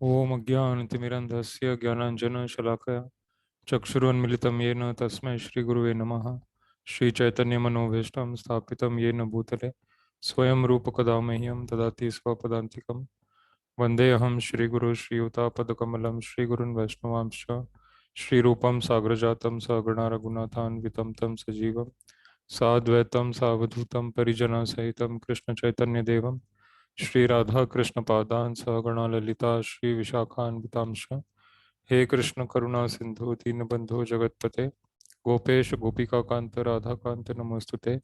ओम अज्ञानतिमिरन्धस्य ज्ञानाञ्जनशलाकया चक्षुरुन्मिलितं येन तस्मै श्रीगुरुवे नमः। श्रीचैतन्यमनोभीष्टं स्थापितं येन भूतले स्वयं रूपकदा मह्यं ददाति स्वपदान्तिकं। वन्देऽहं श्रीगुरु श्रीयुतापदकमलं श्रीगुरुन् वैष्णवांश्च श्रीरूपं साग्रजातं सगणा रघुनाथान्वितं तं सजीवं साद्वैतं सावधूतं परिजनसहितं कृष्णचैतन्यदेवं श्री राधा कृष्ण पादान सहगणा ललिता श्री विशाखान्वितांश। हे कृष्ण करुणा सिंधु दीनबंधु जगतपते गोपेश गोपिका कांत राधा कांत नमोस्तुते।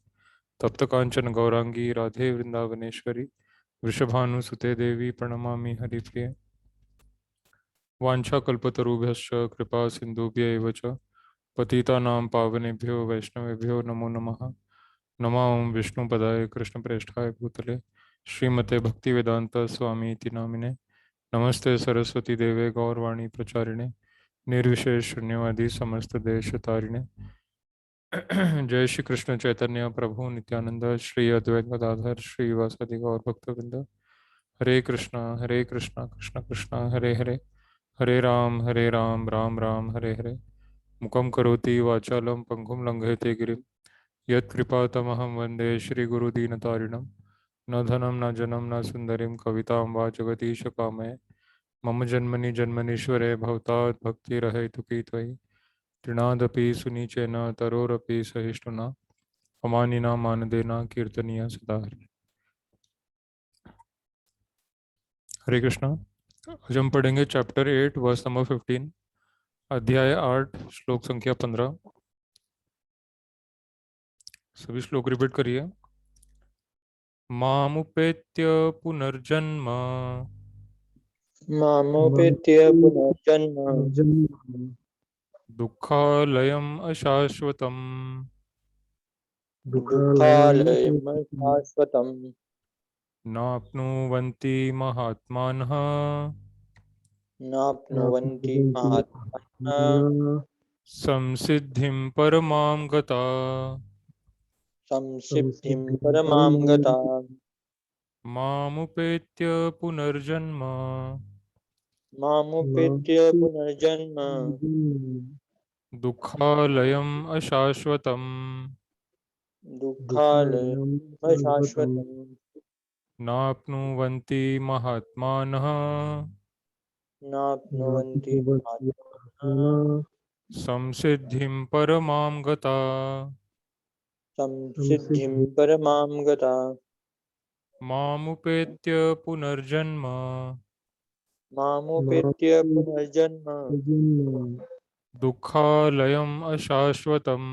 तप्त कांचन गौरांगी राधे वृंदावनेश्वरी वृषभानुसुते देवी प्रणमामि हरिप्रिये। वाञ्छाकल्पतरुभ्यश्च कृपा सिन्धुभ्य एव च पतितानां पावनेभ्यो वैष्णवेभ्यो नमो नमः। नमो विष्णुपदाय कृष्णप्रेष्ठाय भूतले श्रीमते भक्तिवेदांत स्वामी इति नामिने। नमस्ते सरस्वती देवे गौरवाणी प्रचारिणे निर्विशेष शून्यवादी समस्त देश तारिणे। जय श्री कृष्ण चैतन्य प्रभु नित्यानंद श्री अद्वैत गदाधर श्रीवासादि गौर भक्तवृंद। हरे कृष्णा कृष्ण कृष्ण हरे हरे हरे राम राम राम हरे हरे। मुखं करोति वाचालं पंगुं लंघयते गिरिं यत्कृपातमहं वन्दे श्रीगुरुदीनतारिणं। न धनं न जनं न सुन्दरीं कवितां वा जगदीशकामये मम जन्मनि जन्मनीश्वरे भवतात् भक्तिरहेतुकी त्वयि। तृणादपि सुनीचेन तरोरपि सहिष्णुना अमानिना मानदेना कीर्तनीय सदा हरि। हरे कृष्णा। आज हम पढ़ेंगे चैप्टर 8 वर्स नंबर 15, अध्याय 8 श्लोक संख्या 15। सभी श्लोक रिपीट करिए। मामुपेत्य पुनर्जन्म मामुपेत्य पुनर्जन्म दुःखालयम् अशाश्वतम् दुःखालयं शाश्वतम् नाप्नुवन्ति महात्मानः नाप्नुवन्ति महात्मानः संसिद्धिं परमां गता। संसिद्धिं परमां गता। मामुपेत्य पुनर्जन्म मामुपेत्य पुनर्जन्म दुःखालयम् अशाश्वतम् दुःखालयं शाश्वतम् नाप्नुवन्ति महात्मानः नाप्नुवन्ति महात्मानः संसिद्धिं परमां गता। संसिद्धिं परमां गता। मामुपेत्य पुनर्जन्म मामुपेत्य पुनर्जन्म दुःखालयम् अशाश्वतम्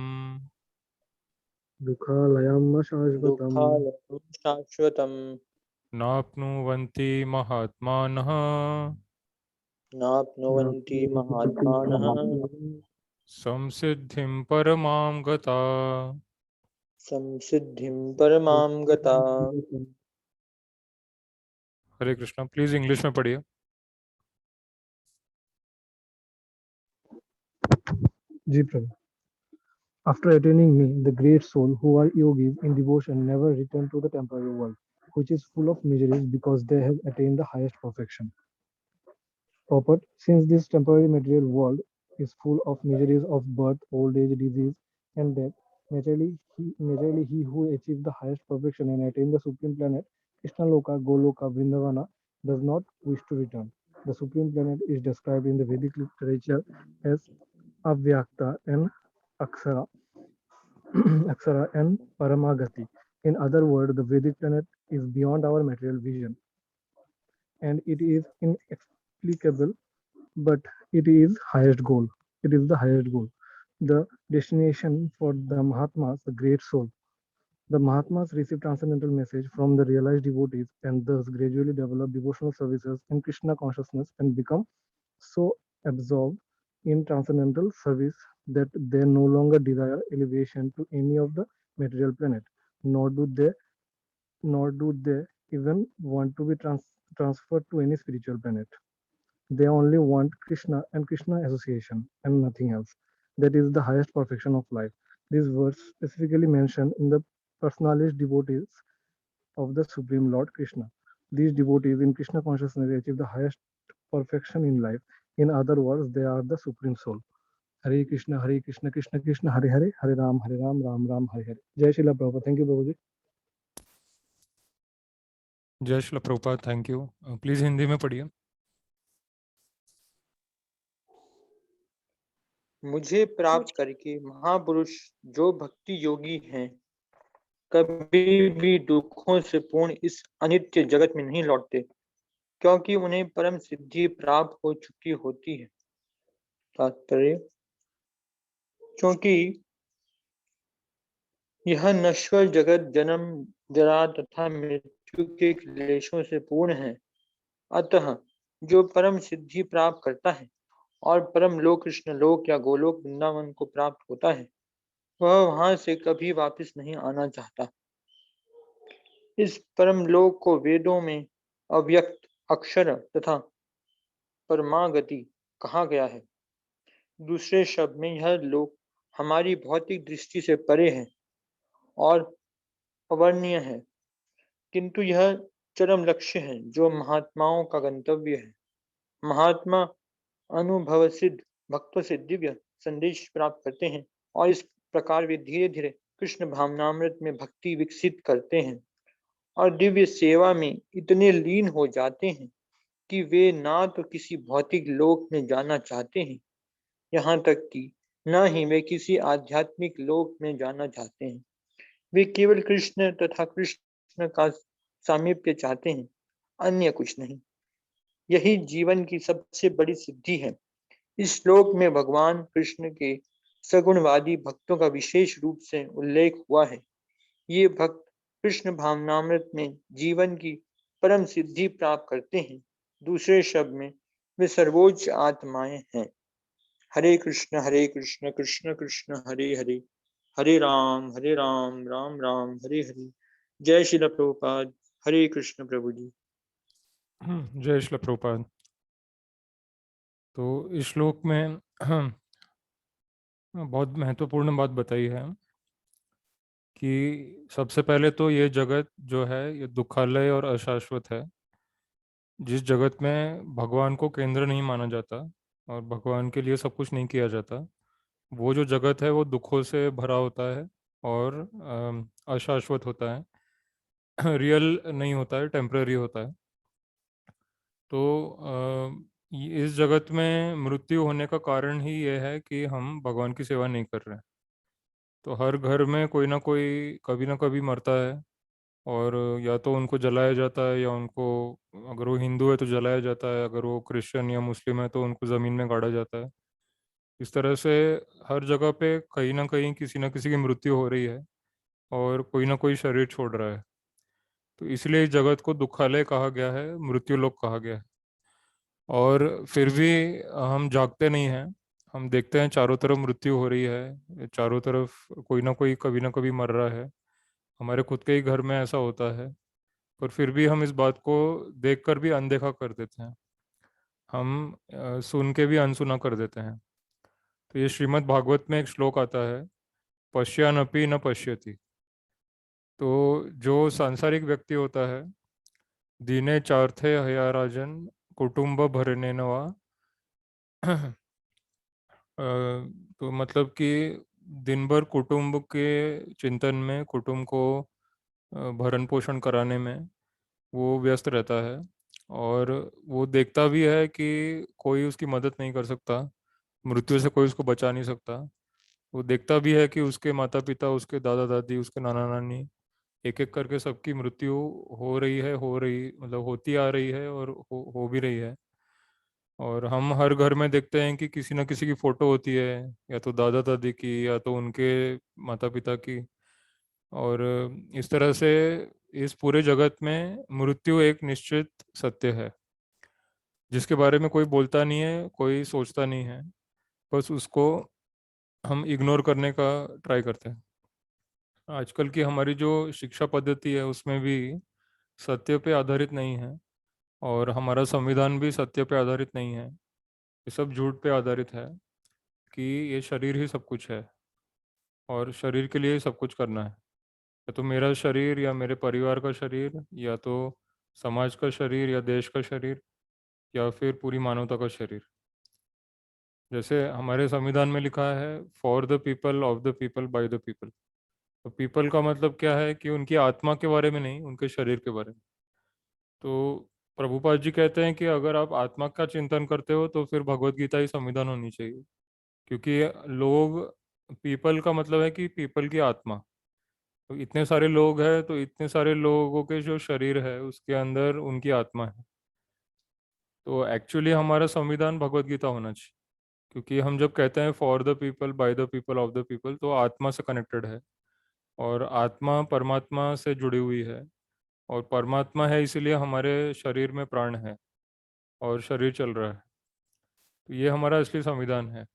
दुःखालयं शाश्वतम् नाप्नुवन्ति महात्मानः नाप्नुवन्ति महात्मानः संसिद्धिं परमां गता। संसिद्धिं परमां गता। हरे कृष्णा। प्लीज इंग्लिश में पढ़िए। जी प्रभु। After attaining me, the great soul who are yogis in devotion never return to the temporary world, which is full of miseries because they have attained the highest perfection. Purport: since this temporary material world is full of miseries of birth, old age, disease, and death, naturally he who achieved the highest perfection and attained the supreme planet, Krishnaloka, Goloka, Vrindavana, does not wish to return. The supreme planet is described in the Vedic literature as Avyakta and Aksara, Aksara and Paramagati. In other words, the Vedic planet is beyond our material vision, and it is inexplicable, but it is highest goal. It is the highest goal, the destination for the Mahatmas, the great soul. The Mahatmas receive transcendental message from the realized devotees and thus gradually develop devotional services in Krishna consciousness and become so absorbed in transcendental service that they no longer desire elevation to any of the material planet, nor do they nor do they even want to be transferred to any spiritual planet. They only want Krishna and Krishna association and nothing else. That is the highest perfection of life. These words specifically mention in the personalist devotees of the Supreme Lord Krishna. These devotees in Krishna consciousness achieve the highest perfection in life. In other words, they are the supreme soul. Hare Krishna, Krishna Krishna, Hare Hare, Hare Ram, Ram Ram, Hare Hare. Jai Shri Prabhupada. Thank you, Prabhuji. जय Shri Prabhupada, thank you. Please Hindi में पढ़िए। मुझे प्राप्त करके महापुरुष जो भक्ति योगी हैं कभी भी दुखों से पूर्ण इस अनित्य जगत में नहीं लौटते, क्योंकि उन्हें परम सिद्धि प्राप्त हो चुकी होती है। तात्पर्य, क्योंकि यह नश्वर जगत जन्म जरा तथा मृत्यु के क्लेशों से पूर्ण है, अतः जो परम सिद्धि प्राप्त करता है और परम लोक कृष्ण लोक या गोलोक वृंदावन को प्राप्त होता है, वह वहां से कभी वापस नहीं आना चाहता। इस परम लोक को वेदों में अव्यक्त अक्षर तथा परमागति कहा गया है। दूसरे शब्द में यह लोक हमारी भौतिक दृष्टि से परे है और अवर्णनीय है, किंतु यह चरम लक्ष्य है जो महात्माओं का गंतव्य है। महात्मा अनुभव सिद्ध भक्तों से दिव्य संदेश प्राप्त करते हैं और इस प्रकार वे धीरे धीरे कृष्ण भावनामृत में भक्ति विकसित करते हैं और दिव्य सेवा में इतने लीन हो जाते हैं कि वे ना तो किसी भौतिक लोक में जाना चाहते हैं, यहाँ तक कि न ही वे किसी आध्यात्मिक लोक में जाना चाहते हैं। वे केवल कृष्ण तथा कृष्ण का सामीप्य चाहते हैं, अन्य कुछ नहीं। यही जीवन की सबसे बड़ी सिद्धि है। इस श्लोक में भगवान कृष्ण के सगुणवादी भक्तों का विशेष रूप से उल्लेख हुआ है। ये भक्त कृष्ण भावनामृत में जीवन की परम सिद्धि प्राप्त करते हैं। दूसरे शब्द में वे सर्वोच्च आत्माएं हैं। हरे कृष्ण कृष्ण कृष्ण हरे हरे, हरे राम राम राम हरे हरे। जय श्री प्रभुपाद। हरे कृष्ण प्रभु जी। जय श्री प्रभुपाद। तो इस श्लोक में बहुत महत्वपूर्ण बात बताई है कि सबसे पहले तो ये जगत जो है ये दुखालय और अशाश्वत है। जिस जगत में भगवान को केंद्र नहीं माना जाता और भगवान के लिए सब कुछ नहीं किया जाता, वो जो जगत है वो दुखों से भरा होता है और अशाश्वत होता है, रियल नहीं होता है, टेम्पररी होता है। तो इस जगत में मृत्यु होने का कारण ही ये है कि हम भगवान की सेवा नहीं कर रहे हैं। तो हर घर में कोई ना कभी मरता है और या तो उनको जलाया जाता है या उनको, अगर वो हिंदू है तो जलाया जाता है, अगर वो क्रिश्चियन या मुस्लिम है तो उनको ज़मीन में गाड़ा जाता है। इस तरह से हर जगह पे कहीं ना कहीं किसी ना किसी की मृत्यु हो रही है और कोई ना कोई शरीर छोड़ रहा है। तो इसलिए इस जगत को दुखालय कहा गया है, मृत्यु लोक कहा गया है। और फिर भी हम जागते नहीं हैं। हम देखते हैं चारों तरफ मृत्यु हो रही है, चारों तरफ कोई ना कोई कभी ना कभी मर रहा है। हमारे खुद के ही घर में ऐसा होता है, पर फिर भी हम इस बात को देखकर भी अनदेखा कर देते हैं। हम सुन के भी अनसुना कर देते हैं। तो ये श्रीमद् भागवत में एक श्लोक आता है, पश्यानपि न पश्यति। तो जो सांसारिक व्यक्ति होता है, दीने चार्थे हया राजन कुटुंब भरने नवा। तो मतलब कि दिन भर कुटुंब के चिंतन में, कुटुंब को भरण पोषण कराने में वो व्यस्त रहता है और वो देखता भी है कि कोई उसकी मदद नहीं कर सकता, मृत्यु से कोई उसको बचा नहीं सकता। वो देखता भी है कि उसके माता पिता, उसके दादा दादी, उसके नाना नानी, एक एक करके सबकी मृत्यु हो रही है, हो रही मतलब होती आ रही है और हो भी रही है। और हम हर घर में देखते हैं कि किसी न किसी की फोटो होती है, या तो दादा दादी की या तो उनके माता पिता की। और इस तरह से इस पूरे जगत में मृत्यु एक निश्चित सत्य है, जिसके बारे में कोई बोलता नहीं है, कोई सोचता नहीं है, बस उसको हम इग्नोर करने का ट्राई करते हैं। आजकल की हमारी जो शिक्षा पद्धति है उसमें भी सत्य पे आधारित नहीं है और हमारा संविधान भी सत्य पे आधारित नहीं है। ये सब झूठ पे आधारित है कि ये शरीर ही सब कुछ है और शरीर के लिए ही सब कुछ करना है। या तो मेरा शरीर या मेरे परिवार का शरीर, या तो समाज का शरीर या देश का शरीर, या फिर पूरी मानवता का शरीर। जैसे हमारे संविधान में लिखा है, for the people, of the people, by the people. तो पीपल का मतलब क्या है कि उनकी आत्मा के बारे में नहीं, उनके शरीर के बारे में। तो प्रभुपाद जी कहते हैं कि अगर आप आत्मा का चिंतन करते हो तो फिर भगवत गीता ही संविधान होनी चाहिए। क्योंकि लोग, पीपल का मतलब है कि पीपल की आत्मा। तो इतने सारे लोग हैं, तो इतने सारे लोगों के जो शरीर है उसके अंदर उनकी आत्मा है। तो एक्चुअली हमारा संविधान भगवत गीता होना चाहिए। क्योंकि हम जब कहते हैं for the people, by the people, of the people, तो आत्मा से कनेक्टेड है। और आत्मा परमात्मा से जुड़ी हुई है। और परमात्मा है इसीलिए हमारे शरीर में प्राण है और शरीर चल रहा है। तो ये हमारा असली संविधान है।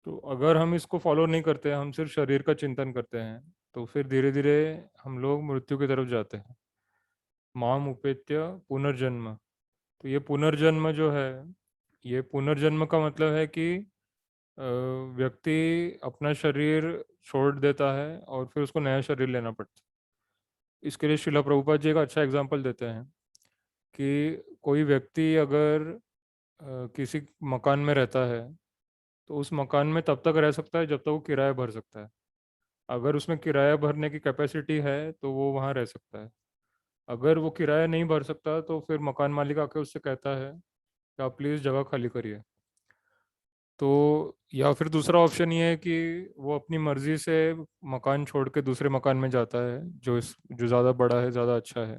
तो अगर हम इसको फॉलो नहीं करते, हम सिर्फ शरीर का चिंतन करते हैं, तो फिर धीरे धीरे हम लोग मृत्यु की तरफ जाते हैं। माम उपेत्य पुनर्जन्म। तो ये पुनर्जन्म जो है, ये पुनर्जन्म का मतलब है कि अ, व्यक्ति अपना शरीर छोड़ देता है और फिर उसको नया शरीर लेना पड़ता है। इसके लिए शिला प्रभुपाद जी एक अच्छा एग्जाम्पल देते हैं कि कोई व्यक्ति अगर किसी मकान में रहता है, तो उस मकान में तब तक रह सकता है जब तक वो किराया भर सकता है। अगर उसमें किराया भरने की कैपेसिटी है तो वो वहाँ रह सकता है। अगर वो किराया नहीं भर सकता तो फिर मकान मालिक आके उससे कहता है कि आप प्लीज़ जगह खाली करिए। तो या फिर दूसरा ऑप्शन ये है कि वो अपनी मर्जी से मकान छोड़ के दूसरे मकान में जाता है, जो ज़्यादा बड़ा है, ज़्यादा अच्छा है।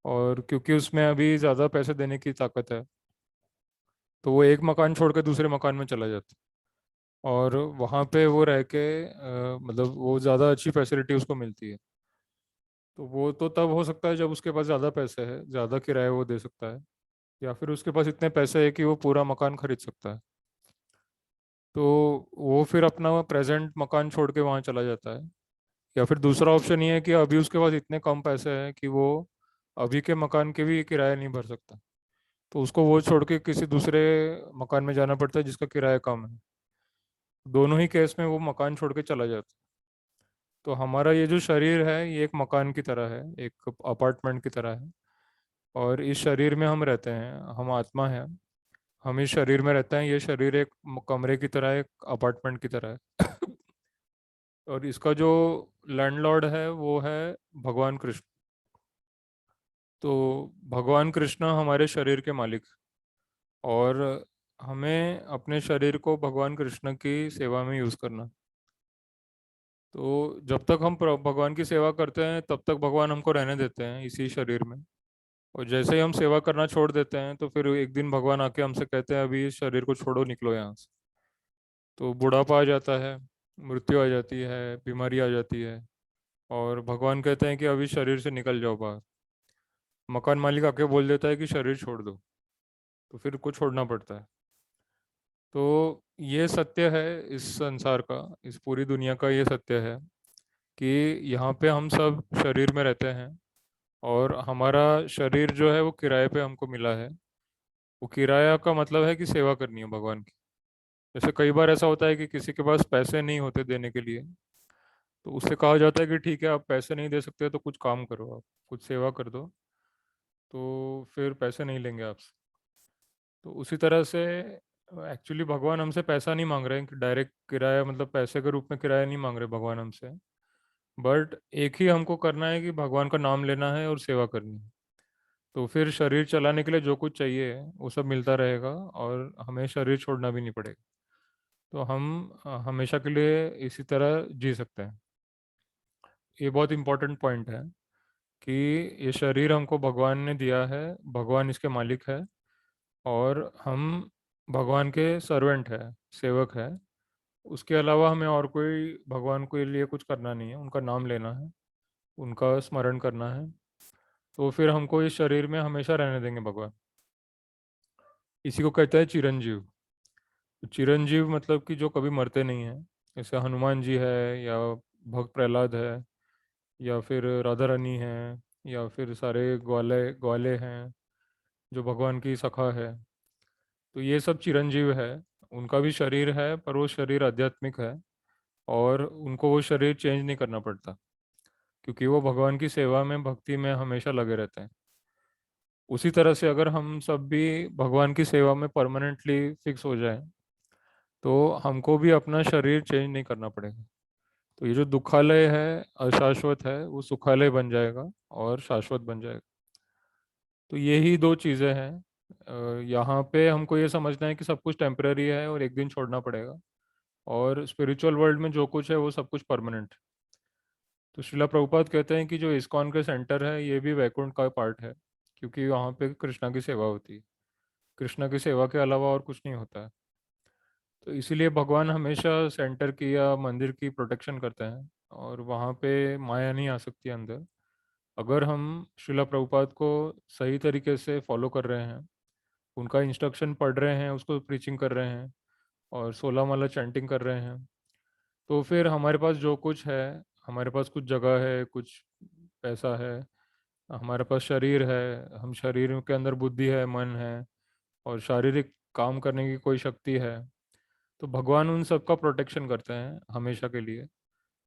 और क्योंकि उसमें अभी ज़्यादा पैसे देने की ताकत है, तो वो एक मकान छोड़ के दूसरे मकान में चला जाता है। और वहाँ पे वो रह के मतलब वो ज़्यादा अच्छी फैसिलिटी उसको मिलती है। तो वो तो तब हो सकता है जब उसके पास ज़्यादा पैसे है, ज़्यादा किराया वो दे सकता है। या फिर उसके पास इतने पैसे है कि वो पूरा मकान खरीद सकता है। तो वो फिर अपना प्रेजेंट मकान छोड़ के वहाँ चला जाता है। या फिर दूसरा ऑप्शन ये है कि अभी उसके पास इतने कम पैसे हैं कि वो अभी के मकान के भी किराया नहीं भर सकता। तो उसको वो छोड़ के किसी दूसरे मकान में जाना पड़ता है जिसका किराया कम है। दोनों ही केस में वो मकान छोड़ के चला जाता है। तो हमारा ये जो शरीर है ये एक मकान की तरह है, एक अपार्टमेंट की तरह है। और इस शरीर में हम रहते हैं, हम आत्मा है। हम इस शरीर में रहते हैं, ये शरीर एक कमरे की तरह है, एक अपार्टमेंट की तरह है। और इसका जो लैंडलॉर्ड है वो है भगवान कृष्ण। तो भगवान कृष्ण हमारे शरीर के मालिक। और हमें अपने शरीर को भगवान कृष्ण की सेवा में यूज़ करना। तो जब तक हम भगवान की सेवा करते हैं तब तक भगवान हमको रहने देते हैं इसी शरीर में। और जैसे ही हम सेवा करना छोड़ देते हैं तो फिर एक दिन भगवान आके हमसे कहते हैं अभी इस शरीर को छोड़ो, निकलो यहाँ से। तो बुढ़ापा आ जाता है, मृत्यु आ जाती है, बीमारी आ जाती है। और भगवान कहते हैं कि अभी शरीर से निकल जाओ बाहर। मकान मालिक आके बोल देता है कि शरीर छोड़ दो। तो फिर को छोड़ना पड़ता है। तो ये सत्य है इस संसार का, इस पूरी दुनिया का ये सत्य है कि यहाँ पे हम सब शरीर में रहते हैं। और हमारा शरीर जो है वो किराए पे हमको मिला है। वो किराया का मतलब है कि सेवा करनी है भगवान की। जैसे कई बार ऐसा होता है कि किसी के पास पैसे नहीं होते देने के लिए, तो उससे कहा जाता है कि ठीक है, आप पैसे नहीं दे सकते तो कुछ काम करो, आप कुछ सेवा कर दो, तो फिर पैसे नहीं लेंगे आपसे। तो उसी तरह से एक्चुअली भगवान हमसे पैसा नहीं मांग रहे हैं कि डायरेक्ट किराया, मतलब पैसे के रूप में किराया नहीं मांग रहे भगवान हमसे। बट एक ही हमको करना है कि भगवान का नाम लेना है और सेवा करनी है। तो फिर शरीर चलाने के लिए जो कुछ चाहिए वो सब मिलता रहेगा और हमें शरीर छोड़ना भी नहीं पड़ेगा। तो हम हमेशा के लिए इसी तरह जी सकते हैं। ये बहुत इंपॉर्टेंट पॉइंट है कि ये शरीर हमको भगवान ने दिया है, भगवान इसके मालिक है। और हम भगवान के सर्वेंट है, सेवक है। उसके अलावा हमें और कोई भगवान के लिए कुछ करना नहीं है, उनका नाम लेना है, उनका स्मरण करना है। तो फिर हमको इस शरीर में हमेशा रहने देंगे भगवान। इसी को कहते हैं चिरंजीव। तो चिरंजीव मतलब कि जो कभी मरते नहीं हैं। जैसे हनुमान जी है, या भक्त प्रहलाद है, या फिर राधा रानी है, या फिर सारे ग्वाले ग्वाले हैं जो भगवान की सखा है। तो ये सब चिरंजीव है। उनका भी शरीर है पर वो शरीर आध्यात्मिक है। और उनको वो शरीर चेंज नहीं करना पड़ता, क्योंकि वो भगवान की सेवा में, भक्ति में हमेशा लगे रहते हैं। उसी तरह से अगर हम सब भी भगवान की सेवा में परमानेंटली फिक्स हो जाएं तो हमको भी अपना शरीर चेंज नहीं करना पड़ेगा। तो ये जो दुखालय है, अशाश्वत है, वो सुखालय बन जाएगा और शाश्वत बन जाएगा। तो यही दो चीज़ें हैं। यहाँ पे हमको ये समझना है कि सब कुछ टेम्पररी है और एक दिन छोड़ना पड़ेगा, और स्पिरिचुअल वर्ल्ड में जो कुछ है वो सब कुछ परमानेंट है। तो श्रीला प्रभुपाद कहते हैं कि जो इस्कॉन के सेंटर है ये भी वैकुंठ का पार्ट है, क्योंकि वहाँ पे कृष्णा की सेवा होती है। कृष्णा की सेवा के अलावा और कुछ नहीं होता है। तो इसीलिए भगवान हमेशा सेंटर की या मंदिर की प्रोटेक्शन करते हैं, और वहाँ पे माया नहीं आ सकती अंदर। अगर हम श्रीला प्रभुपाद को सही तरीके से फॉलो कर रहे हैं, उनका इंस्ट्रक्शन पढ़ रहे हैं, उसको प्रीचिंग कर रहे हैं और 16 माला चैंटिंग कर रहे हैं, तो फिर हमारे पास जो कुछ है, हमारे पास कुछ जगह है, कुछ पैसा है, हमारे पास शरीर है, हम शरीर के अंदर बुद्धि है, मन है, और शारीरिक काम करने की कोई शक्ति है, तो भगवान उन सब का प्रोटेक्शन करते हैं हमेशा के लिए।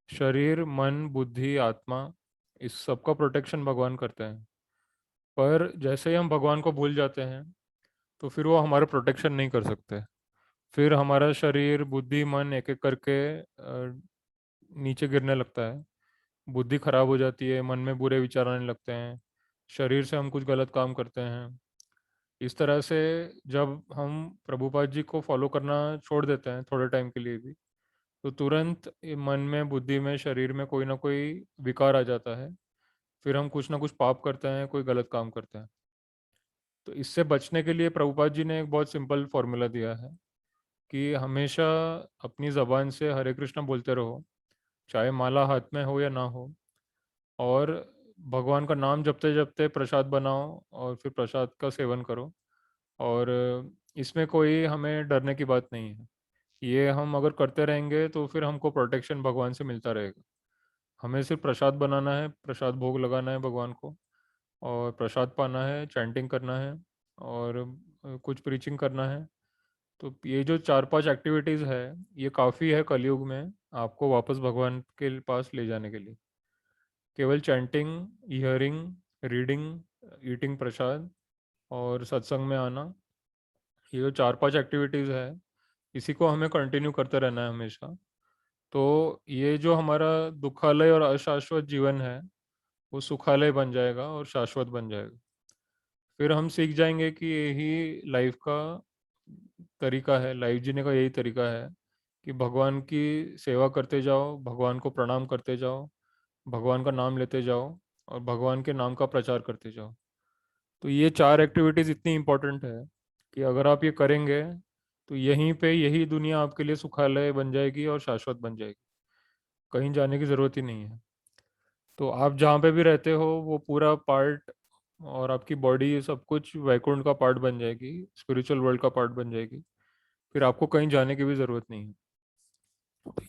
शरीर, मन, बुद्धि, आत्मा, इस सब का प्रोटेक्शन भगवान करते हैं। पर जैसे ही हम भगवान को भूल जाते हैं तो फिर वो हमारा प्रोटेक्शन नहीं कर सकते। फिर हमारा शरीर, बुद्धि, मन एक एक करके नीचे गिरने लगता है। बुद्धि खराब हो जाती है, मन में बुरे विचार आने लगते हैं, शरीर से हम कुछ गलत काम करते हैं। इस तरह से जब हम प्रभुपाद जी को फॉलो करना छोड़ देते हैं थोड़े टाइम के लिए भी, तो तुरंत ये मन में, बुद्धि में, शरीर में कोई ना कोई विकार आ जाता है। फिर हम कुछ ना कुछ पाप करते हैं, कोई गलत काम करते हैं। तो इससे बचने के लिए प्रभुपाद जी ने एक बहुत सिंपल फॉर्मूला दिया है कि हमेशा अपनी ज़बान से हरे कृष्णा बोलते रहो, चाहे माला हाथ में हो या ना हो, और भगवान का नाम जपते जपते प्रसाद बनाओ और फिर प्रसाद का सेवन करो। और इसमें कोई हमें डरने की बात नहीं है। ये हम अगर करते रहेंगे तो फिर हमको प्रोटेक्शन भगवान से मिलता रहेगा। हमें सिर्फ प्रसाद बनाना है, प्रसाद भोग लगाना है भगवान को, और प्रसाद पाना है, चैंटिंग करना है, और कुछ प्रीचिंग करना है। तो ये जो 4-5 एक्टिविटीज़ है, ये काफ़ी है कलयुग में आपको वापस भगवान के पास ले जाने के लिए। केवल चैंटिंग, हियरिंग, रीडिंग, ईटिंग प्रसाद और सत्संग में आना, ये जो 4-5 एक्टिविटीज़ है, इसी को हमें कंटिन्यू करते रहना है हमेशा। तो ये जो हमारा दुखालय और अशाश्वत जीवन है, वो सुखालय बन जाएगा और शाश्वत बन जाएगा। फिर हम सीख जाएंगे कि यही लाइफ का तरीका है, लाइफ जीने का यही तरीका है कि भगवान की सेवा करते जाओ, भगवान को प्रणाम करते जाओ, भगवान का नाम लेते जाओ, और भगवान के नाम का प्रचार करते जाओ। तो ये 4 एक्टिविटीज़ इतनी इम्पोर्टेंट है कि अगर आप ये करेंगे तो यहीं पे यही दुनिया आपके लिए सुखालय बन जाएगी और शाश्वत बन जाएगी। कहीं जाने की ज़रूरत ही नहीं है। तो आप जहाँ पे भी रहते हो वो पूरा पार्ट, और आपकी बॉडी, सब कुछ वैकुंठ का पार्ट बन जाएगी, स्पिरिचुअल वर्ल्ड का पार्ट बन जाएगी। फिर आपको कहीं जाने की भी ज़रूरत नहीं है।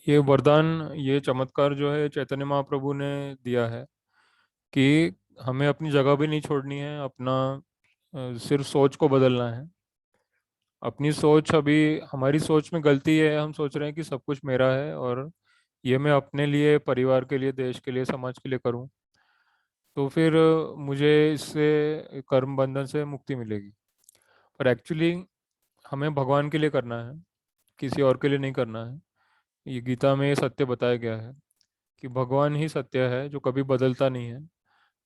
ये वरदान, ये चमत्कार जो है चैतन्य महाप्रभु ने दिया है कि हमें अपनी जगह भी नहीं छोड़नी है, अपना सिर्फ सोच को बदलना है। अपनी सोच, अभी हमारी सोच में गलती है, हम सोच रहे हैं कि सब कुछ मेरा है और ये मैं अपने लिए, परिवार के लिए, देश के लिए, समाज के लिए करूं, तो फिर मुझे इससे, कर्म बंधन से मुक्ति मिलेगी। पर एक्चुअली हमें भगवान के लिए करना है, किसी और के लिए नहीं करना है। ये गीता में ये सत्य बताया गया है कि भगवान ही सत्य है जो कभी बदलता नहीं है,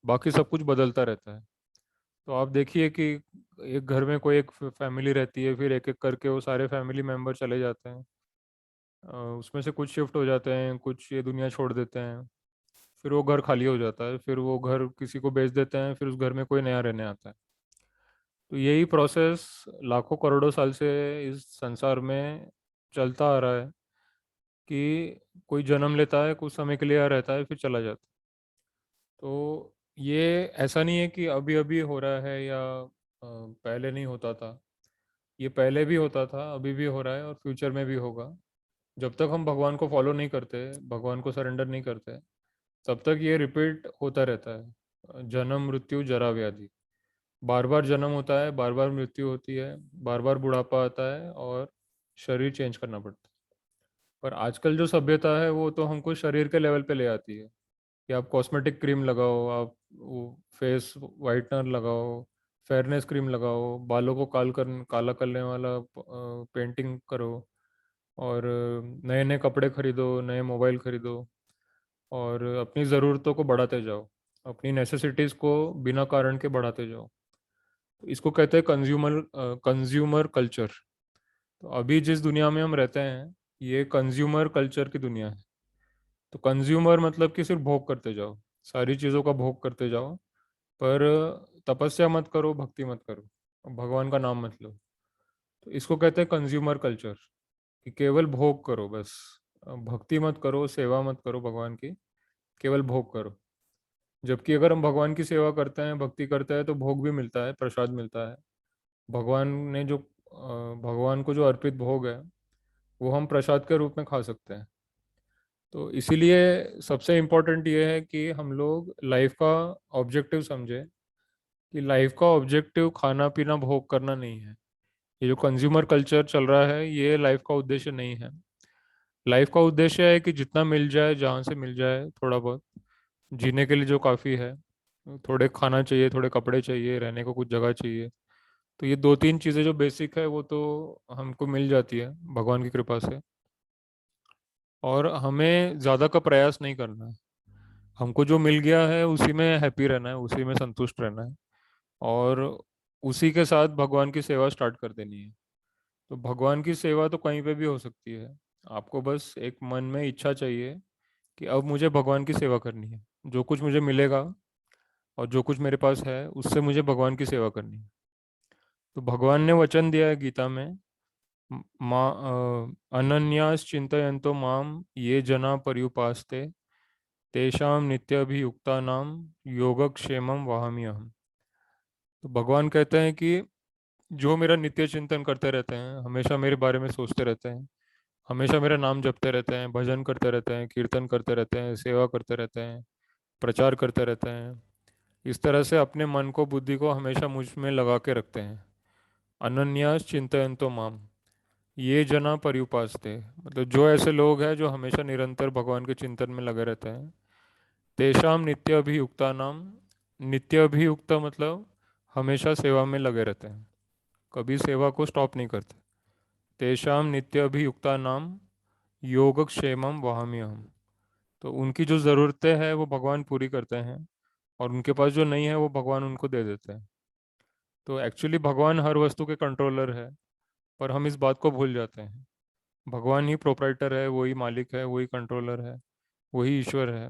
बाकी सब कुछ बदलता रहता है। तो आप देखिए कि एक घर में कोई एक फैमिली रहती है, फिर एक एक करके वो सारे फैमिली मेंबर चले जाते हैं। उसमें से कुछ शिफ्ट हो जाते हैं, कुछ ये दुनिया छोड़ देते हैं, फिर वो घर खाली हो जाता है, फिर वो घर किसी को बेच देते हैं, फिर उस घर में कोई नया रहने आता है। तो यही प्रोसेस लाखों करोड़ों साल से इस संसार में चलता आ रहा है कि कोई जन्म लेता है, कुछ समय के लिए यहाँ रहता है, फिर चला जाता है। तो ये ऐसा नहीं है कि अभी अभी हो रहा है या पहले नहीं होता था। ये पहले भी होता था, अभी भी हो रहा है और फ्यूचर में भी होगा। जब तक हम भगवान को फॉलो नहीं करते, भगवान को सरेंडर नहीं करते, तब तक ये रिपीट होता रहता है। जन्म, मृत्यु, जरा, व्याधि, बार बार जन्म होता है, बार बार मृत्यु होती है, बार बार बुढ़ापा आता है और शरीर चेंज करना पड़ता है। पर आजकल जो सभ्यता है वो तो हमको शरीर के लेवल पे ले आती है कि आप कॉस्मेटिक क्रीम लगाओ, आप वो फेस वाइटनर लगाओ, फेयरनेस क्रीम लगाओ, बालों को काला करने वाला पेंटिंग करो, और नए नए कपड़े खरीदो, नए मोबाइल खरीदो, और अपनी ज़रूरतों को बढ़ाते जाओ, अपनी नेसेसिटीज़ को बिना कारण के बढ़ाते जाओ। तो इसको कहते हैं कंज्यूमर कल्चर। तो अभी जिस दुनिया में हम रहते हैं, ये कंज्यूमर कल्चर की दुनिया है। तो कंज्यूमर मतलब कि सिर्फ भोग करते जाओ, सारी चीज़ों का भोग करते जाओ, पर तपस्या मत करो, भक्ति मत करो, भगवान का नाम मत लो। तो इसको कहते हैं कंज्यूमर कल्चर, कि केवल भोग करो बस, भक्ति मत करो, सेवा मत करो भगवान की, केवल भोग करो। जबकि अगर हम भगवान की सेवा करते हैं, भक्ति करते हैं, तो भोग भी मिलता है, प्रसाद मिलता है। भगवान ने जो भगवान को जो अर्पित भोग है, वो हम प्रसाद के रूप में खा सकते हैं। तो इसीलिए सबसे इम्पोर्टेंट ये है कि हम लोग लाइफ का ऑब्जेक्टिव समझे, कि लाइफ का ऑब्जेक्टिव खाना पीना भोग करना नहीं है। ये जो कंज्यूमर कल्चर चल रहा है, ये लाइफ का उद्देश्य नहीं है। लाइफ का उद्देश्य है कि जितना मिल जाए, जहाँ से मिल जाए थोड़ा बहुत, जीने के लिए जो काफ़ी है, थोड़े खाना चाहिए, थोड़े कपड़े चाहिए, रहने को कुछ जगह चाहिए। तो ये दो तीन चीज़ें जो बेसिक है, वो तो हमको मिल जाती है भगवान की कृपा से। और हमें ज़्यादा का प्रयास नहीं करना है। हमको जो मिल गया है उसी में हैप्पी रहना है, उसी में संतुष्ट रहना है, और उसी के साथ भगवान की सेवा स्टार्ट कर देनी है। तो भगवान की सेवा तो कहीं पे भी हो सकती है। आपको बस एक मन में इच्छा चाहिए कि अब मुझे भगवान की सेवा करनी है। जो कुछ मुझे मिलेगा और जो कुछ मेरे पास है, उससे मुझे भगवान की सेवा करनी है। तो भगवान ने वचन दिया है गीता में, माँ अनन्यास चिंतयन्तो माम ये जना पर्युपास्ते तेषां नित्यभियुक्तानां योगक्षेमं वहामि अहम्। तो भगवान कहते हैं कि जो मेरा नित्य चिंतन करते रहते हैं, हमेशा मेरे बारे में सोचते रहते हैं, हमेशा मेरा नाम जपते रहते हैं, भजन करते रहते हैं, कीर्तन करते रहते हैं, सेवा करते रहते हैं, प्रचार करते रहते हैं, इस तरह से अपने मन को, बुद्धि को हमेशा मुझ में लगा के रखते हैं। अनन्यास चिंतयन्तो माम ये जना पर्युपास्ते, मतलब जो ऐसे लोग हैं जो हमेशा निरंतर भगवान के चिंतन में लगे रहते हैं, तेषाम नित्य अभियुक्ता नाम, नित्य अभियुक्त मतलब हमेशा सेवा में लगे रहते हैं, कभी सेवा को स्टॉप नहीं करते। तेषाम नित्य अभियुक्ता नाम योगक्षेमम वहामि हम। तो उनकी जो ज़रूरतें हैं वो भगवान पूरी करते हैं, और उनके पास जो नहीं है वो भगवान उनको दे देते हैं। तो एक्चुअली भगवान हर वस्तु के कंट्रोलर है, पर हम इस बात को भूल जाते हैं। भगवान ही प्रोप्राइटर है, वही मालिक है, वही कंट्रोलर है, वही ईश्वर है।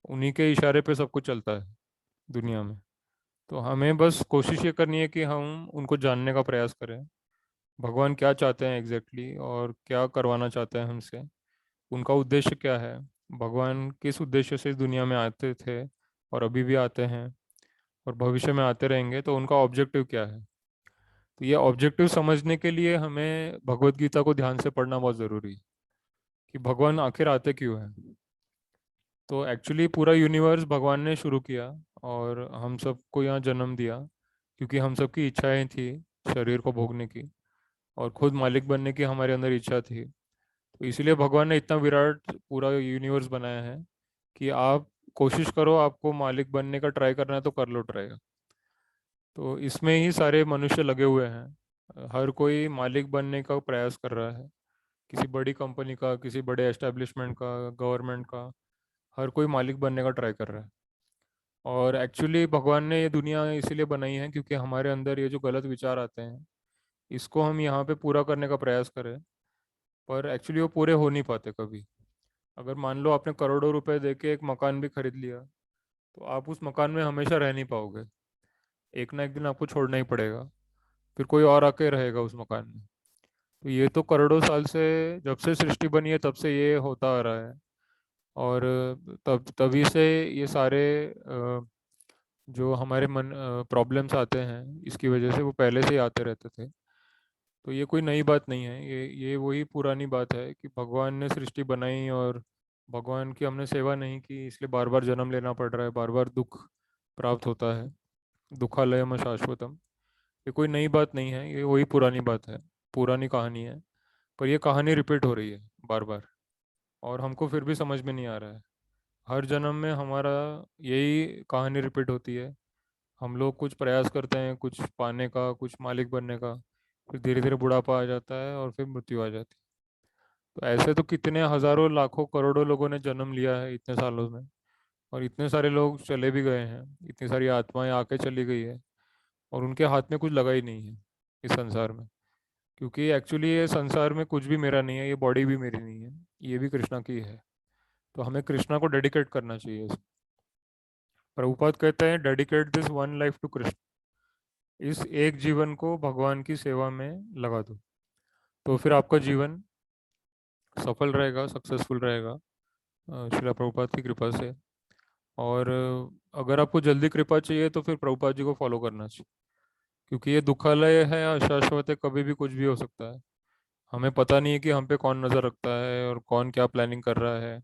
उन्हीं के इशारे पे सब कुछ चलता है दुनिया में। तो हमें बस कोशिश ये करनी है कि हम उनको जानने का प्रयास करें, भगवान क्या चाहते हैं एग्जैक्टली, और क्या करवाना चाहते हैं हमसे, उनका उद्देश्य क्या है, भगवान किस उद्देश्य से इस दुनिया में आते थे और अभी भी आते हैं और भविष्य में आते रहेंगे, तो उनका ऑब्जेक्टिव क्या है। तो ये ऑब्जेक्टिव समझने के लिए हमें भगवत गीता को ध्यान से पढ़ना बहुत ज़रूरी है, कि भगवान आखिर आते क्यों हैं। तो एक्चुअली पूरा यूनिवर्स भगवान ने शुरू किया, और हम सबको यहाँ जन्म दिया, क्योंकि हम सबकी इच्छाएं थी शरीर को भोगने की, और खुद मालिक बनने की हमारे अंदर इच्छा थी। तो इसलिए भगवान ने इतना विराट पूरा यूनिवर्स बनाया है, कि आप कोशिश करो, आपको मालिक बनने का ट्राई करना है तो कर लो ट्राई। तो इसमें ही सारे मनुष्य लगे हुए हैं, हर कोई मालिक बनने का प्रयास कर रहा है, किसी बड़ी कंपनी का, किसी बड़े एस्टेब्लिशमेंट का, गवर्नमेंट का, हर कोई मालिक बनने का ट्राई कर रहा है। और एक्चुअली भगवान ने ये दुनिया इसीलिए बनाई है, क्योंकि हमारे अंदर ये जो गलत विचार आते हैं, इसको हम यहाँ पे पूरा करने का प्रयास करें, पर एक्चुअली वो पूरे हो नहीं पाते कभी। अगर मान लो आपने करोड़ों रुपए दे के एक मकान भी खरीद लिया, तो आप उस मकान में हमेशा रह नहीं पाओगे, एक ना एक दिन आपको छोड़ना ही पड़ेगा, फिर कोई और आके रहेगा उस मकान में। तो ये तो करोड़ों साल से, जब से सृष्टि बनी है तब से ये होता आ रहा है। और तब तभी से ये सारे जो हमारे मन प्रॉब्लम्स आते हैं, इसकी वजह से वो पहले से ही आते रहते थे। तो ये कोई नई बात नहीं है, ये वही पुरानी बात है, कि भगवान ने सृष्टि बनाई और भगवान की हमने सेवा नहीं की, इसलिए बार बार जन्म लेना पड़ रहा है, बार बार दुख प्राप्त होता है, दुखालयम शाश्वतम। ये कोई नई बात नहीं है, ये वही पुरानी बात है, पुरानी कहानी है। पर ये कहानी रिपीट हो रही है बार बार, और हमको फिर भी समझ में नहीं आ रहा है। हर जन्म में हमारा यही कहानी रिपीट होती है, हम लोग कुछ प्रयास करते हैं कुछ पाने का, कुछ मालिक बनने का, फिर धीरे धीरे बुढ़ापा आ जाता है और फिर मृत्यु आ जाती है। तो ऐसे तो कितने हजारों लाखों करोड़ों लोगों ने जन्म लिया है इतने सालों में, और इतने सारे लोग चले भी गए हैं, इतनी सारी आत्माएं आके चली गई है, और उनके हाथ में कुछ लगा ही नहीं है इस संसार में। क्योंकि एक्चुअली ये संसार में कुछ भी मेरा नहीं है, ये बॉडी भी मेरी नहीं है, ये भी कृष्णा की है। तो हमें कृष्णा को डेडिकेट करना चाहिए इसको। प्रभुपाद कहते हैं dedicate this one life to Krishna, इस एक जीवन को भगवान की सेवा में लगा दो, तो फिर आपका जीवन सफल रहेगा, सक्सेसफुल रहेगा श्रीला प्रभुपाद की कृपा से। और अगर आपको जल्दी कृपा चाहिए तो फिर प्रभुपाद जी को फॉलो करना चाहिए, क्योंकि ये दुखालय है, अशाश्वत है, कभी भी कुछ भी हो सकता है। हमें पता नहीं है कि हम पे कौन नज़र रखता है और कौन क्या प्लानिंग कर रहा है,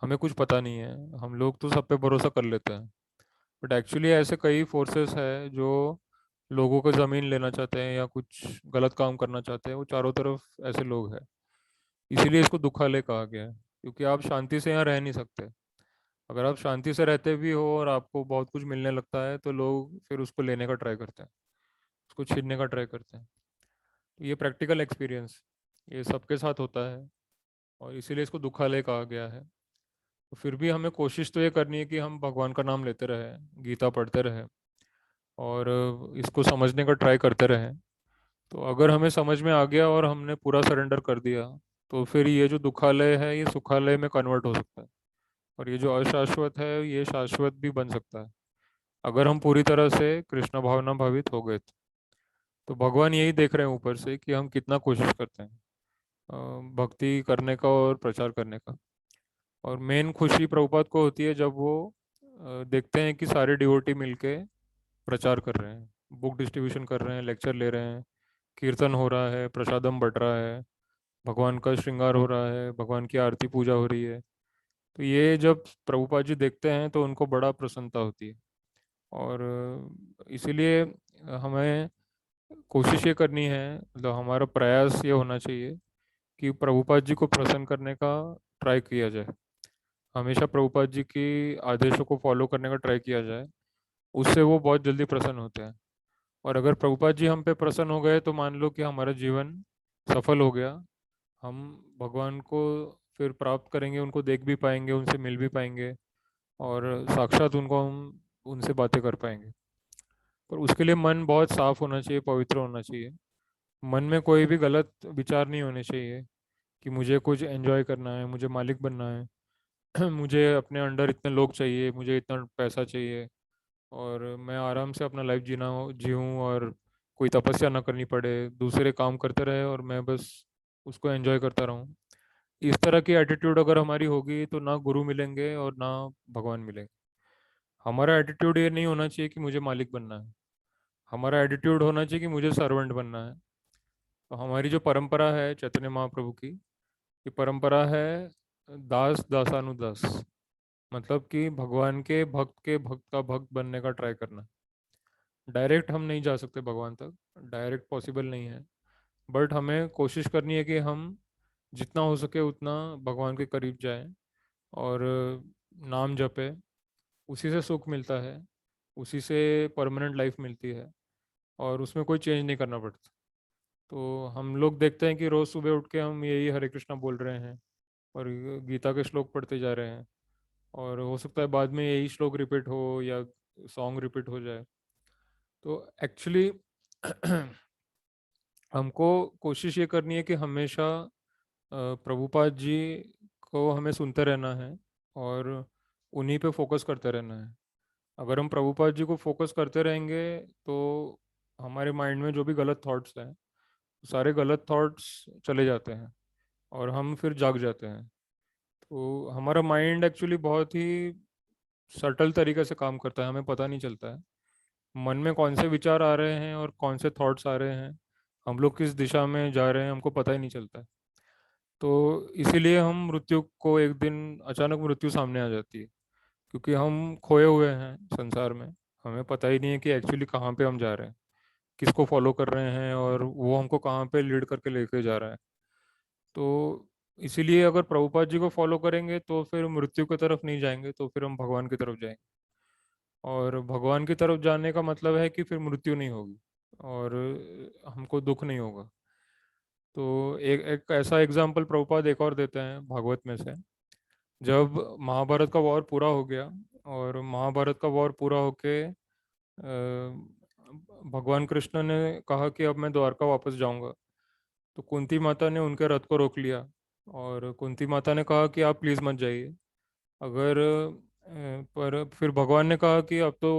हमें कुछ पता नहीं है। हम लोग तो सब पे भरोसा कर लेते हैं, बट एक्चुअली ऐसे कई फोर्सेस है जो लोगों को ज़मीन लेना चाहते हैं या कुछ गलत काम करना चाहते हैं, वो चारों तरफ ऐसे लोग हैं। इसीलिए इसको दुखालय कहा गया है, क्योंकि आप शांति से यहाँ रह नहीं सकते। अगर आप शांति से रहते भी हो और आपको बहुत कुछ मिलने लगता है तो लोग फिर उसको लेने का ट्राई करते हैं, उसको छीनने का ट्राई करते हैं। तो ये प्रैक्टिकल एक्सपीरियंस ये सबके साथ होता है, और इसीलिए इसको दुखालय कहा गया है। तो फिर भी हमें कोशिश तो ये करनी है कि हम भगवान का नाम लेते रहें, गीता पढ़ते रहें, और इसको समझने का ट्राई करते रहें। तो अगर हमें समझ में आ गया और हमने पूरा सरेंडर कर दिया, तो फिर ये जो दुखालय है ये सुखालय में कन्वर्ट हो सकता है, और ये जो अशाश्वत है ये शाश्वत भी बन सकता है, अगर हम पूरी तरह से कृष्ण भावना भावित हो गए तो भगवान यही देख रहे हैं ऊपर से कि हम कितना कोशिश करते हैं भक्ति करने का और प्रचार करने का। और मेन खुशी प्रभुपाद को होती है जब वो देखते हैं कि सारे डिवोटी मिलके प्रचार कर रहे हैं, बुक डिस्ट्रीब्यूशन कर रहे हैं, लेक्चर ले रहे हैं, कीर्तन हो रहा है, प्रसादम बट रहा है, भगवान का श्रृंगार हो रहा है, भगवान की आरती पूजा हो रही है। तो ये जब प्रभुपाद जी देखते हैं तो उनको बड़ा प्रसन्नता होती है। और इसीलिए हमें कोशिश ये करनी है, मतलब हमारा प्रयास ये होना चाहिए कि प्रभुपाद जी को प्रसन्न करने का ट्राई किया जाए, हमेशा प्रभुपाद जी की आदेशों को फॉलो करने का ट्राई किया जाए, उससे वो बहुत जल्दी प्रसन्न होते हैं। और अगर प्रभुपाद जी हम पे प्रसन्न हो गए तो मान लो कि हमारा जीवन सफल हो गया, हम भगवान को फिर प्राप्त करेंगे, उनको देख भी पाएंगे, उनसे मिल भी पाएंगे, और साक्षात उनको हम उनसे बातें कर पाएंगे। पर उसके लिए मन बहुत साफ होना चाहिए, पवित्र होना चाहिए। मन में कोई भी गलत विचार नहीं होने चाहिए कि मुझे कुछ एंजॉय करना है, मुझे मालिक बनना है मुझे अपने अंडर इतने लोग चाहिए, मुझे इतना पैसा चाहिए, और मैं आराम से अपना लाइफ जीऊँ, और कोई तपस्या ना करनी पड़े, दूसरे काम करते रहे और मैं बस उसको एंजॉय करता रहूँ। इस तरह की एटीट्यूड अगर हमारी होगी तो ना गुरु मिलेंगे और ना भगवान मिलेंगे। हमारा एटीट्यूड ये नहीं होना चाहिए कि मुझे मालिक बनना है, हमारा एटीट्यूड होना चाहिए कि मुझे सर्वेंट बनना है। तो हमारी जो परंपरा है चैतन्य महाप्रभु की, ये परंपरा है दास दासानुदास, मतलब कि भगवान के भक्त का भक्त बनने का ट्राई करना। डायरेक्ट हम नहीं जा सकते भगवान तक, डायरेक्ट पॉसिबल नहीं है, बट हमें कोशिश करनी है कि हम जितना हो सके उतना भगवान के करीब जाएं, और नाम जपे, उसी से सुख मिलता है, उसी से परमानेंट लाइफ मिलती है, और उसमें कोई चेंज नहीं करना पड़ता। तो हम लोग देखते हैं कि रोज़ सुबह उठ के हम यही हरे कृष्णा बोल रहे हैं और गीता के श्लोक पढ़ते जा रहे हैं, और हो सकता है बाद में यही श्लोक रिपीट हो या सॉन्ग रिपीट हो जाए। तो एक्चुअली हमको कोशिश ये करनी है कि हमेशा प्रभुपाद जी को हमें सुनते रहना है और उन्हीं पे फोकस करते रहना है। अगर हम प्रभुपाद जी को फोकस करते रहेंगे तो हमारे माइंड में जो भी गलत थॉट्स हैं, सारे गलत थॉट्स चले जाते हैं और हम फिर जाग जाते हैं। तो हमारा माइंड एक्चुअली बहुत ही सटल तरीके से काम करता है, हमें पता नहीं चलता है मन में कौन से विचार आ रहे हैं और कौन से थॉट्स आ रहे हैं, हम लोग किस दिशा में जा रहे हैं हमको पता ही नहीं चलता है। तो इसीलिए हम मृत्यु को एक दिन अचानक मृत्यु सामने आ जाती है, क्योंकि हम खोए हुए हैं संसार में, हमें पता ही नहीं है कि एक्चुअली कहाँ पे हम जा रहे हैं, किसको फॉलो कर रहे हैं और वो हमको कहाँ पे लीड करके लेके जा रहा है। तो इसीलिए अगर प्रभुपाद जी को फॉलो करेंगे तो फिर मृत्यु की तरफ नहीं जाएंगे, तो फिर हम भगवान की तरफ जाएंगे। और भगवान की तरफ जाने का मतलब है कि फिर मृत्यु नहीं होगी और हमको दुख नहीं होगा। तो एक एक ऐसा एग्जाम्पल प्रभुपाद एक और देते हैं भागवत में से। जब महाभारत का वॉर पूरा हो गया और महाभारत का वॉर पूरा होके भगवान कृष्ण ने कहा कि अब मैं द्वारका वापस जाऊंगा। तो कुंती माता ने उनके रथ को रोक लिया और कुंती माता ने कहा कि आप प्लीज़ मत जाइए। अगर पर फिर भगवान ने कहा कि अब तो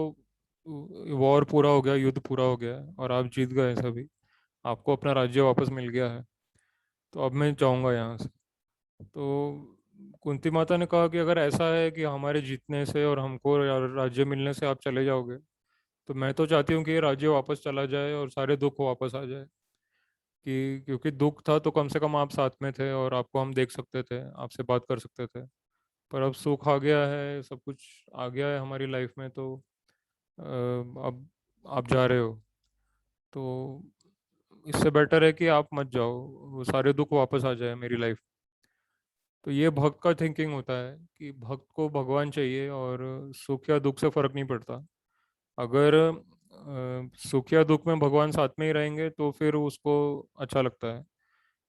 वॉर पूरा हो गया, युद्ध पूरा हो गया है और आप जीत गए सभी, आपको अपना राज्य वापस मिल गया है, तो अब मैं जाऊंगा यहाँ से। तो कुंती माता ने कहा कि अगर ऐसा है कि हमारे जीतने से और हमको राज्य मिलने से आप चले जाओगे, तो मैं तो चाहती हूँ कि ये राज्य वापस चला जाए और सारे दुख वापस आ जाए। कि क्योंकि दुख था तो कम से कम आप साथ में थे और आपको हम देख सकते थे, आपसे बात कर सकते थे। पर अब सुख आ गया है, सब कुछ आ गया है हमारी लाइफ में, तो अब आप जा रहे हो, तो इससे बेटर है कि आप मत जाओ, वो सारे दुख वापस आ जाए मेरी लाइफ। तो ये भक्त का थिंकिंग होता है कि भक्त को भगवान चाहिए और सुख या दुख से फर्क नहीं पड़ता। अगर सुख या दुख में भगवान साथ में ही रहेंगे तो फिर उसको अच्छा लगता है।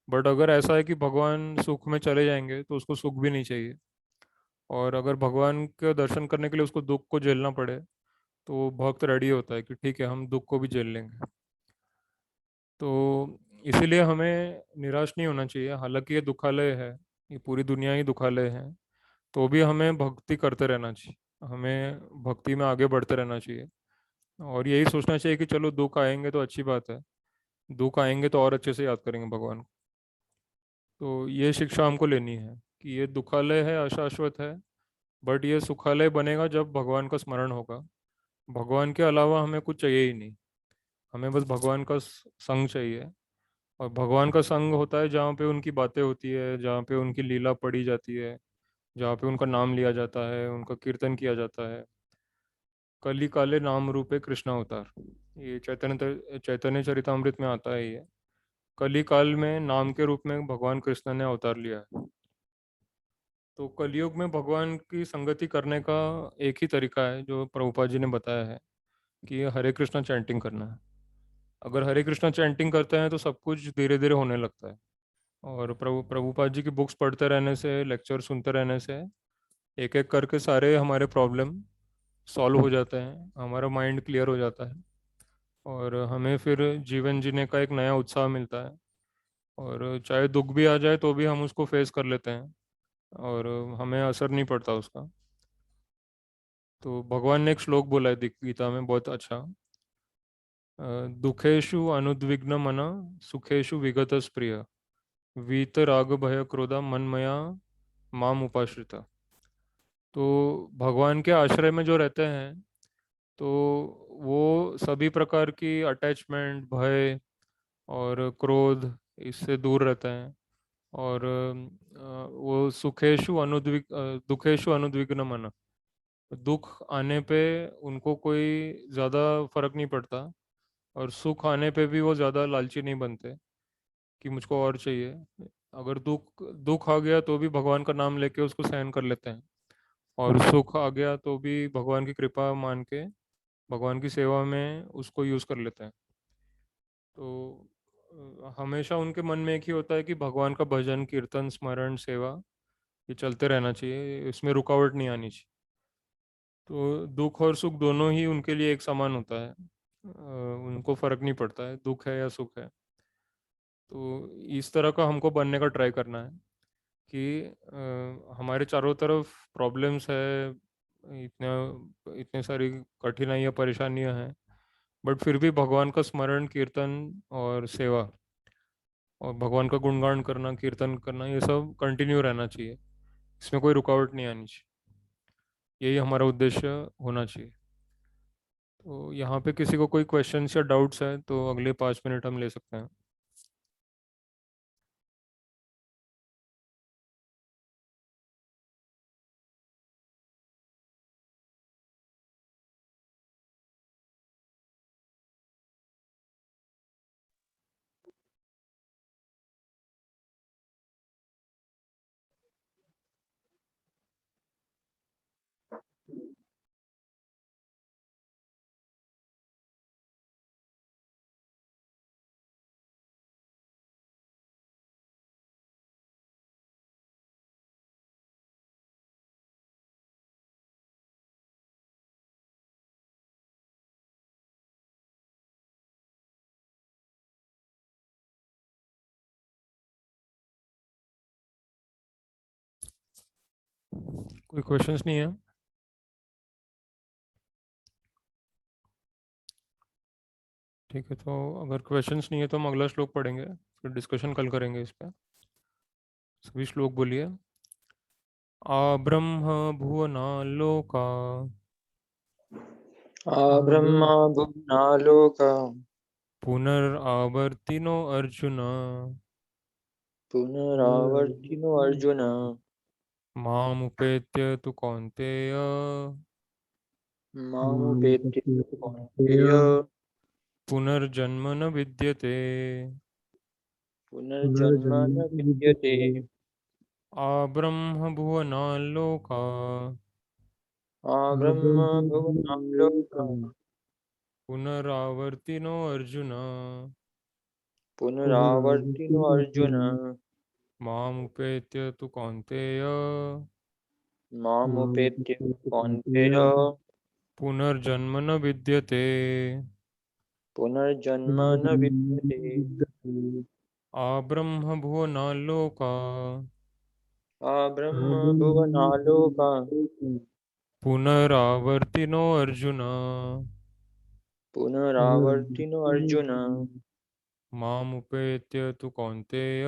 बट अगर ऐसा है कि भगवान सुख में चले जाएंगे तो उसको सुख भी नहीं चाहिए। और अगर भगवान के दर्शन करने के लिए उसको दुख को झेलना पड़े तो वो भक्त रेडी होता है कि ठीक है, हम दुख को भी झेल लेंगे। तो इसीलिए हमें निराश नहीं होना चाहिए। हालांकि ये दुखालय है, ये पूरी दुनिया ही दुखालय है, तो भी हमें भक्ति करते रहना चाहिए, हमें भक्ति में आगे बढ़ते रहना चाहिए। और यही सोचना चाहिए कि चलो दुख आएंगे तो अच्छी बात है, दुख आएंगे तो और अच्छे से याद करेंगे भगवान को। तो ये शिक्षा हमको लेनी है कि ये दुखालय है, अशाश्वत है, बट ये सुखालय बनेगा जब भगवान का स्मरण होगा। भगवान के अलावा हमें कुछ चाहिए ही नहीं, हमें बस भगवान का संग चाहिए। और भगवान का संग होता है जहाँ पे उनकी बातें होती है, जहाँ पे उनकी लीला पढ़ी जाती है, जहाँ पे उनका नाम लिया जाता है, उनका कीर्तन किया जाता है। कली काले नाम रूपे कृष्ण अवतार, ये चैतन्य चरितमृत में आता है ये। कली काल में नाम के रूप में भगवान कृष्ण ने अवतार लिया है। तो कलयुग में भगवान की संगति करने का एक ही तरीका है जो प्रभुपाद जी ने बताया है, कि ये हरे कृष्णा चैंटिंग करना है। अगर हरे कृष्णा चैंटिंग करते हैं तो सब कुछ धीरे धीरे होने लगता है। और प्रभुपाद जी की बुक्स पढ़ते रहने से, लेक्चर सुनते रहने से एक एक करके सारे हमारे प्रॉब्लम सॉल्व हो जाते हैं, हमारा माइंड क्लियर हो जाता है और हमें फिर जीवन जीने का एक नया उत्साह मिलता है। और चाहे दुख भी आ जाए तो भी हम उसको फेस कर लेते हैं और हमें असर नहीं पड़ता उसका। तो भगवान ने एक श्लोक बोला है गीता में बहुत अच्छा, दुखेशु अनुद्विग्न मन, सुखेशु विगत प्रिय, वीत राग भय क्रोधा मनमया माम उपाश्रिता। तो भगवान के आश्रय में जो रहते हैं तो वो सभी प्रकार की अटैचमेंट, भय और क्रोध इससे दूर रहते हैं। और वो सुखेशु दुखेशु अनुद्विग्न मन, दुख आने पे उनको कोई ज़्यादा फर्क नहीं पड़ता और सुख आने पे भी वो ज़्यादा लालची नहीं बनते कि मुझको और चाहिए। अगर दुख दुख आ गया तो भी भगवान का नाम लेके उसको सहन कर लेते हैं, और सुख आ गया तो भी भगवान की कृपा मान के भगवान की सेवा में उसको यूज़ कर लेते हैं। तो हमेशा उनके मन में एक ही होता है कि भगवान का भजन, कीर्तन, स्मरण, सेवा ये चलते रहना चाहिए, इसमें रुकावट नहीं आनी चाहिए। तो दुख और सुख दोनों ही उनके लिए एक समान होता है, उनको फर्क नहीं पड़ता है दुख है या सुख है। तो इस तरह का हमको बनने का ट्राई करना है कि हमारे चारों तरफ प्रॉब्लम्स है, इतना इतने सारी कठिनाइयाँ, परेशानियाँ हैं, बट फिर भी भगवान का स्मरण, कीर्तन और सेवा और भगवान का गुणगान करना, कीर्तन करना, ये सब कंटिन्यू रहना चाहिए, इसमें कोई रुकावट नहीं आनी चाहिए। यही हमारा उद्देश्य होना चाहिए। तो यहाँ पे किसी को कोई क्वेश्चंस या डाउट्स हैं तो अगले 5 मिनट हम ले सकते हैं। कोई क्वेश्चंस नहीं है? ठीक है, तो अगर क्वेश्चंस नहीं है तो हम अगला श्लोक पढ़ेंगे, फिर डिस्कशन कल करेंगे इस पर। सभी श्लोक बोलिए। आब्रह्म भुवनालोका ब्रह्मा भुवनालोका पुनरावर्तिनो अर्जुन पुनरावर्तिनो अर्जुन मामुपेत्य तु कौन्तेय मामुपेत्य कौन्तेय पुनर्जन्म न विद्यते। पुनर्जन्म न विद्यते। आब्रह्म भुवनालोका ब्रह्मा भुवनालोका पुनरावर्तिनो अर्जुन पुनरावर्तिनो अर्जुन मामुपेत्य तु कौन्तेय मामुपेत्य कौन्तेय पुनर्जन्म न विद्यते। पुनर्जन्म न विद्यते। आब्रह्म भुवनालोका ब्रह्मा भुवनालोका पुनरावर्तिनो अर्जुन पुनरावर्तिनो अर्जुन मामुपेत्य तु कौन्तेय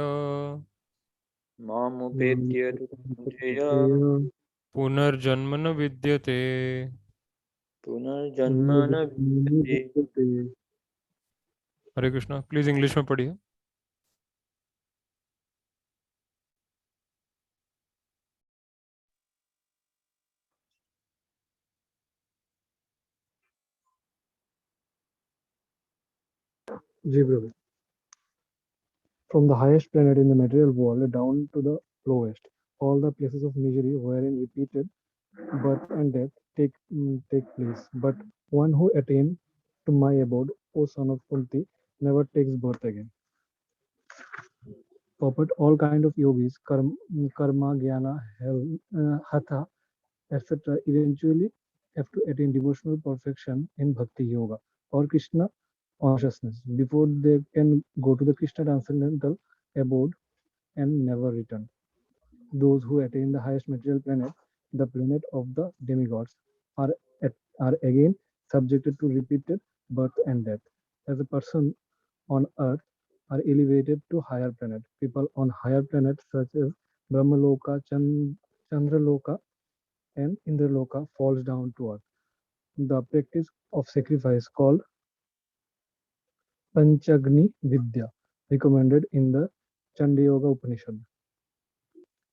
मामुपेत्य तु कौन्तेय पुनर्जन्म न विद्यते। पुनर्जन्म न विद्यते। हरे कृष्णा। प्लीज इंग्लिश में पढ़िए। जी प्रभु. From the highest planet in the material world down to the lowest, all the places of misery wherein repeated birth and death take place. But one who attains to my abode, O son of Kunti, never takes birth again. Puppet, all kind of yogis, karma, jnana, hatha, etc. eventually have to attain devotional perfection in bhakti yoga or Krishna consciousness before they can go to the Krishna transcendental abode and never return. Those who attain the highest material planet, the planet of the demigods, are are again subjected to repeated birth and death. As a person on earth are elevated to higher planet. People on higher planets such as Brahmaloka, Chandraloka, and Indraloka falls down to earth. The practice of sacrifice called Panchagni Vidya, recommended in the Chandayoga Upanishad,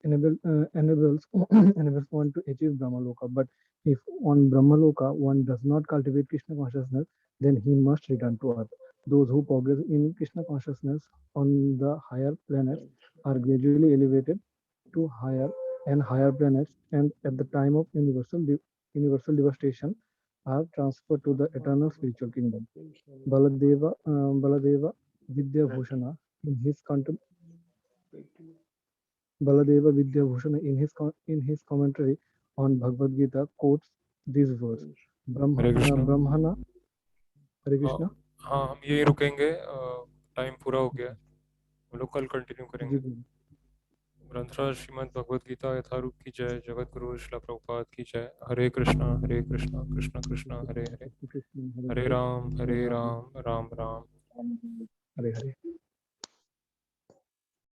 enables enables one to achieve Brahmaloka. But if on Brahmaloka one does not cultivate Krishna consciousness, then he must return to earth. Those who progress in Krishna consciousness on the higher planets are gradually elevated to higher and higher planets, and at the time of universal devastation, are transferred to the eternal spiritual kingdom. Baladeva Vidya Bhushana in his Baladeva Vidya Bhushana in his commentary on Bhagavad Gita quotes this verse. Hare Krishna. Brahmana. Hare Krishna. हाँ, हम यही रुकेंगे, time पूरा हो गया है। हम लोग कल कंटिन्यू करेंगे। ग्रंथराज श्रीमद् भगवद गीता यथारूप की जय। जगत गुरु श्रील प्रभुपाद की जय। हरे कृष्णा कृष्ण कृष्ण हरे हरे, हरे राम राम राम। Hare Hare.